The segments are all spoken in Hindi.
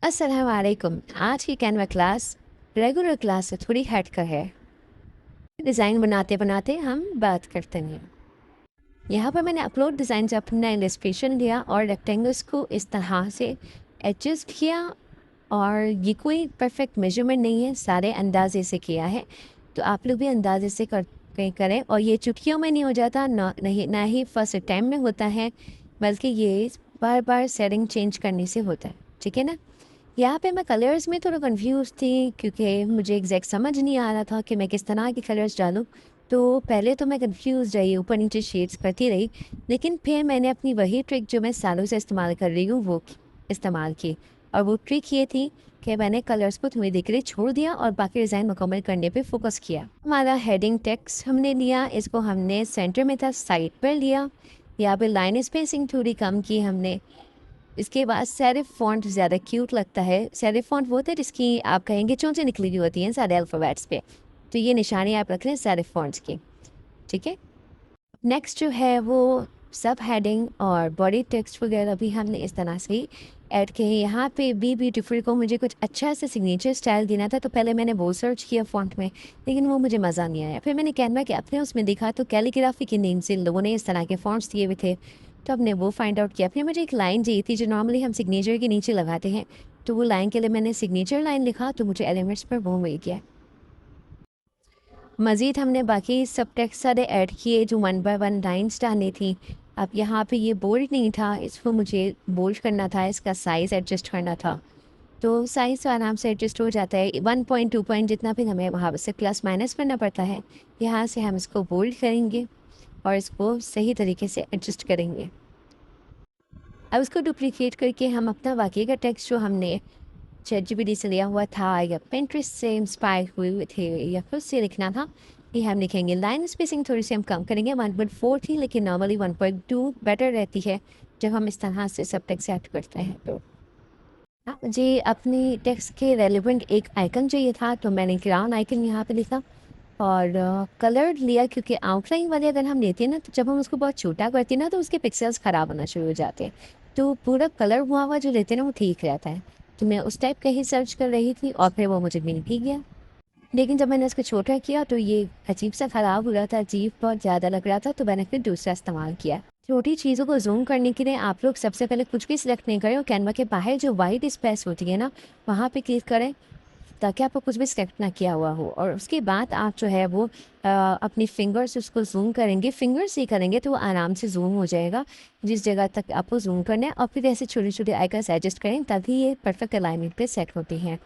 अस्सलाम वालेकुम। आज की कैनवा क्लास रेगुलर क्लास से थोड़ी हट कर है। डिज़ाइन बनाते बनाते हम बात करते हैं। यहाँ पर मैंने अपलोड डिज़ाइन से अपना इलस्ट्रेशन लिया और रेक्टेंगल्स को इस तरह से एडजस्ट किया। और ये कोई परफेक्ट मेजरमेंट नहीं है, सारे अंदाजे से किया है, तो आप लोग भी अंदाजे से करें। और ये चुटकियों में नहीं हो जाता, ना ही फर्स्ट टाइम में होता है, बल्कि ये बार बार सेटिंग चेंज करने से होता है। ठीक है ना। यहाँ पे मैं कलर्स में थोड़ा कंफ्यूज थी क्योंकि मुझे एग्जैक्ट समझ नहीं आ रहा था कि मैं किस तरह के कलर्स डालूँ। तो पहले तो मैं कंफ्यूज रही, ऊपर नीचे शेड्स करती रही, लेकिन फिर मैंने अपनी वही ट्रिक जो मैं सालों से इस्तेमाल कर रही हूँ वो इस्तेमाल की। और वो ट्रिक ये थी कि मैंने कलर्स को थोड़ी देर के लिए छोड़ दिया और बाकी डिज़ाइन मुकम्मल करने पे फोकस किया। हमारा हेडिंग टेक्स्ट हमने लिया, इसको हमने सेंटर में था साइड पर लिया। यहाँ पे लाइन स्पेसिंग थोड़ी कम की हमने। इसके बाद सेरिफ फ़ॉन्ट ज़्यादा क्यूट लगता है। सेरिफ फ़ॉन्ट वो होता है जिसकी आप कहेंगे चोंचें निकली हुई होती हैं सारे अल्फ़ाबेट्स पे, तो ये निशानी आप रख लें सेरिफ फ़ॉन्ट्स की। ठीक है। नेक्स्ट जो है वो सब हेडिंग और बॉडी टेक्स्ट वगैरह भी हमने इस तरह से ही ऐड किए हैं। यहाँ पे बी ब्यूटीफुल को मुझे कुछ अच्छा सा सिग्नेचर स्टाइल देना था, तो पहले मैंने वो सर्च किया फ़ॉन्ट में, लेकिन वो मुझे मज़ा नहीं आया। फिर मैंने कैनवा के अपने उसमें देखा तो कैलीग्राफी के नेम से लोगों ने इस तरह के फ़ॉन्ट्स दिए हुए थे, तो हमने वो फाइंड आउट किया। फिर मुझे एक लाइन चाहिए थी जो नॉर्मली हम सिग्नेचर के नीचे लगाते हैं, तो वो लाइन के लिए मैंने सिग्नेचर लाइन लिखा, तो मुझे एलिमेंट्स पर वो मिल गया। मज़ीद हमने बाकी सब टेक्स्ट सारे ऐड किए जो 1 बाय 1 लाइन्स डालनी थी। अब यहाँ पे ये बोल्ड नहीं था, इसको मुझे बोल्ड करना था, इसका साइज़ एडजस्ट करना था। तो साइज़ तो आराम से एडजस्ट हो जाता है, 1 पॉइंट 2 पॉइंट जितना भी हमें वहाँ से प्लस माइनस करना पड़ता है। यहाँ से हम इसको बोल्ड करेंगे और इसको सही तरीके से एडजस्ट करेंगे। अब उसको डुप्लीकेट करके हम अपना वाकई का टेक्स्ट जो हमने चैटजीपीटी से लिया हुआ था या पिंटरेस्ट से इंस्पायर हुए थे या खुद से लिखना था, ये हम लिखेंगे। लाइन स्पेसिंग थोड़ी सी हम कम करेंगे, 1.4 थी, लेकिन नॉर्मली 1.2 बेटर रहती है जब हम इस तरह से सब टेक्स्ट ऐड करते हैं। तो मुझे अपनी टेक्स्ट के रेलिवेंट एक आइकन चाहिए था, तो मैंने ग्राउंड आइकन यहाँ पे लिखा और कलर लिया, क्योंकि आउटलाइन वाले अगर हम लेते हैं ना, तो जब हम उसको बहुत छोटा करते हैं ना, तो उसके पिक्सल्स ख़राब होना शुरू हो जाते हैं। तो पूरा कलर हुआ हुआ जो लेते हैं ना, वो ठीक रहता है। तो मैं उस टाइप का ही सर्च कर रही थी और फिर वो मुझे मिल भी गया। लेकिन जब मैंने इसको छोटा किया तो ये अजीब सा ख़राब हो रहा था, अजीब बहुत ज़्यादा लग रहा था, तो मैंने फिर दूसरा इस्तेमाल किया। छोटी चीज़ों को जूम करने के लिए आप लोग सबसे पहले कुछ भी सिलेक्ट नहीं करें और कैनवा के बाहर जो वाइट स्पेस होती है ना, वहाँ पे क्लिक करें, ताकि आपको कुछ भी सिलेक्ट ना किया हुआ हो। और उसके बाद आप जो है वो अपनी फिंगर से उसको जूम करेंगे। फिंगर से ही करेंगे तो वो आराम से जूम हो जाएगा जिस जगह तक आपको जूम करना है, और फिर ऐसे छोटे छोटे आइकन्स एडजस्ट करें, तभी ये परफेक्ट अलाइनमेंट पे सेट होती हैं।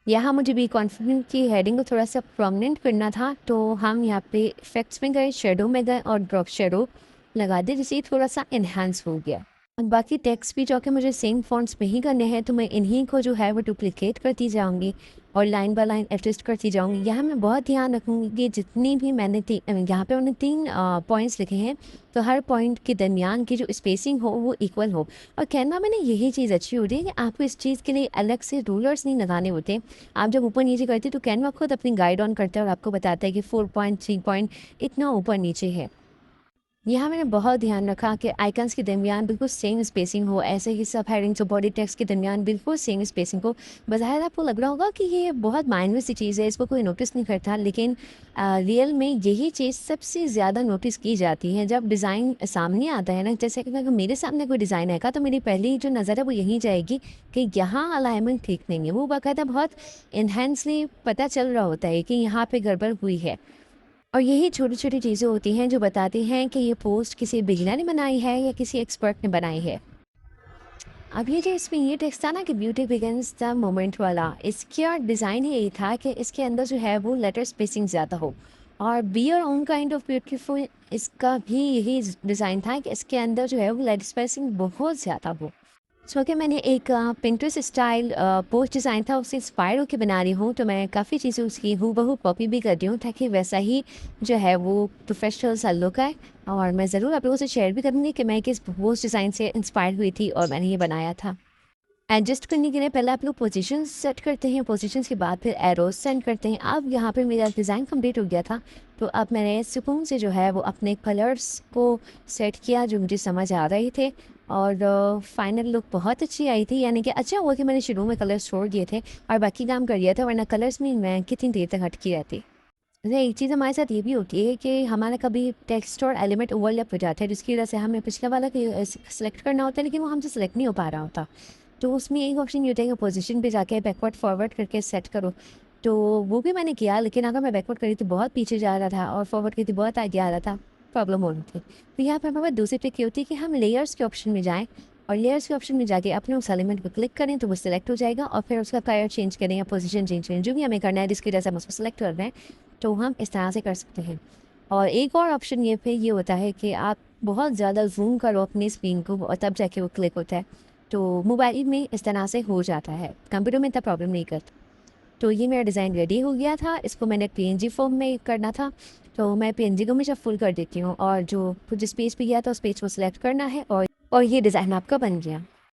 यहाँ मुझे बी कॉन्फिडेंट की हेडिंग को थोड़ा सा प्रोमिनेंट करना था, तो हम यहाँ पे इफेक्ट्स में गए, शेडो में गए और ड्रॉप शेडो लगा दिए, जिससे थोड़ा सा इन्हांस हो गया। और बाकी टेक्स्ट भी जो कि मुझे सेम फॉन्ट्स में ही करने हैं, तो मैं इन्हीं को जो है वो डुप्लिकेट करती जाऊंगी और लाइन बाय लाइन एडजस्ट करती जाऊंगी। यहाँ मैं बहुत ध्यान रखूंगी, जितनी भी मैंने यहाँ पे उन्होंने 3 पॉइंट्स लिखे हैं, तो हर पॉइंट के दरमियान की जो स्पेसिंग हो वो इक्वल हो। और कैनवा में ना यही चीज़ अच्छी होती है कि आपको इस चीज़ के लिए अलग से रूलर्स नहीं लगाने होते। आप जब ऊपर नीचे करते तो कैनवा खुद अपनी गाइड ऑन करता है और आपको बताता है कि 4 पॉइंट 3 पॉइंट इतना ऊपर नीचे है। यहाँ मैंने बहुत ध्यान रखा कि आइकन्स के दरमियान बिल्कुल सेम स्पेसिंग हो, ऐसे ही सब हेडिंग्स और बॉडी टेक्स्ट के दरमियान बिल्कुल सेम स्पेसिंग हो। बज़ाहिर आपको लग रहा होगा कि ये बहुत माइनर सी चीज़ है, इसको कोई नोटिस नहीं करता, लेकिन रियल में यही चीज़ सबसे ज़्यादा नोटिस की जाती है जब डिज़ाइन सामने आता है ना। जैसे कि अगर मेरे सामने कोई डिज़ाइन आएगा तो मेरी पहली जो नज़र है वो यही जाएगी कि यहाँ अलाइनमेंट ठीक नहीं है। वो बाकायदा बहुत इन्हेंसली पता चल रहा होता है कि यहाँ पर गड़बड़ हुई है। और यही छोटी-छोटी चीज़ें होती हैं जो बताती हैं कि ये पोस्ट किसी बिगिनर ने बनाई है या किसी एक्सपर्ट ने बनाई है। अब ये जो इसमें ये टेक्स्ट था ना कि ब्यूटी बिगिंस द मोमेंट वाला, इसका डिज़ाइन ही यही था कि इसके अंदर जो है वो लेटर स्पेसिंग ज़्यादा हो। और be your own kind of beautiful, इसका भी यही डिज़ाइन था कि इसके अंदर जो है वो लेटर स्पेसिंग बहुत ज़्यादा हो। सो कि मैंने एक पिंटरेस्ट स्टाइल पोस्ट डिज़ाइन था, उससे इंस्पायर होकर बना रही हूँ, तो मैं काफ़ी चीज़ें उसकी हूबहू कॉपी भी कर रही हूँ ताकि वैसा ही जो है वो प्रोफेशनल सा लुक आए। और मैं ज़रूर आप लोगों से शेयर भी करूँगी कि मैं किस पोस्ट डिज़ाइन से इंस्पायर हुई थी और मैंने ये बनाया था। एडजस्ट करने के लिए पहले आप लोग पोजीशन सेट करते हैं, पोजीशंस के बाद फिर एरोज सेंड करते हैं। अब यहाँ पे मेरा डिज़ाइन कंप्लीट हो गया था, तो अब मैंने सुकून से जो है वो अपने कलर्स को सेट किया जो मुझे समझ आ रहे थे, और फाइनल लुक बहुत अच्छी आई थी। यानी कि अच्छा हुआ कि मैंने शुरू में कलर्स छोड़ दिए थे और बाकी काम कर दिया था, वरना कलर्स में मैं कितनी देर तक अटकी रहती। अच्छा, एक चीज़ हमारे साथ ये भी होती है कि हमारा कभी टेक्स्ट और एलिमेंट ओवरलैप हो जाता है, जिसकी वजह से हमें पिछला वाला सेलेक्ट करना होता है लेकिन वो हमसे सेलेक्ट नहीं हो पा रहा होता। तो उसमें एक ऑप्शन ये होता है कि पोजीशन पे जाके बैकवर्ड फॉरवर्ड करके सेट करो। तो वो भी मैंने किया, लेकिन अगर मैं बैकवर्ड करी तो बहुत पीछे जा रहा था और फॉरवर्ड करी तो बहुत आगे आ रहा था, प्रॉब्लम हो रही थी। तो यहाँ पर हमारे पास दूसरी ट्रिक ये होती है कि हम लेयर्स के ऑप्शन में जाएँ और लेयर्स के ऑप्शन में जाके अपने उस एलिमेंट को क्लिक करें तो वो सिलेक्ट हो जाएगा, और फिर उसका कलर चेंज करें या पोजीशन चेंज करें, जो भी हमें करना है जिसकी वजह से हम उसको सेलेक्ट कर रहे हैं, तो हम इस तरह से कर सकते हैं। और एक और ऑप्शन ये फिर ये होता है कि आप बहुत ज़्यादा जूम करो अपनी स्क्रीन को और तब जाके वो क्लिक होता है। तो मोबाइल में इस तरह से हो जाता है, कंप्यूटर में इतना प्रॉब्लम नहीं करता। तो ये मेरा डिज़ाइन रेडी हो गया था, इसको मैंने पीएनजी फॉर्म में करना था, तो मैं पीएनजी को हमेशा फुल कर देती हूँ और जो जिस पेज पे गया था उस पेज को सिलेक्ट करना है, और ये डिज़ाइन आपका बन गया।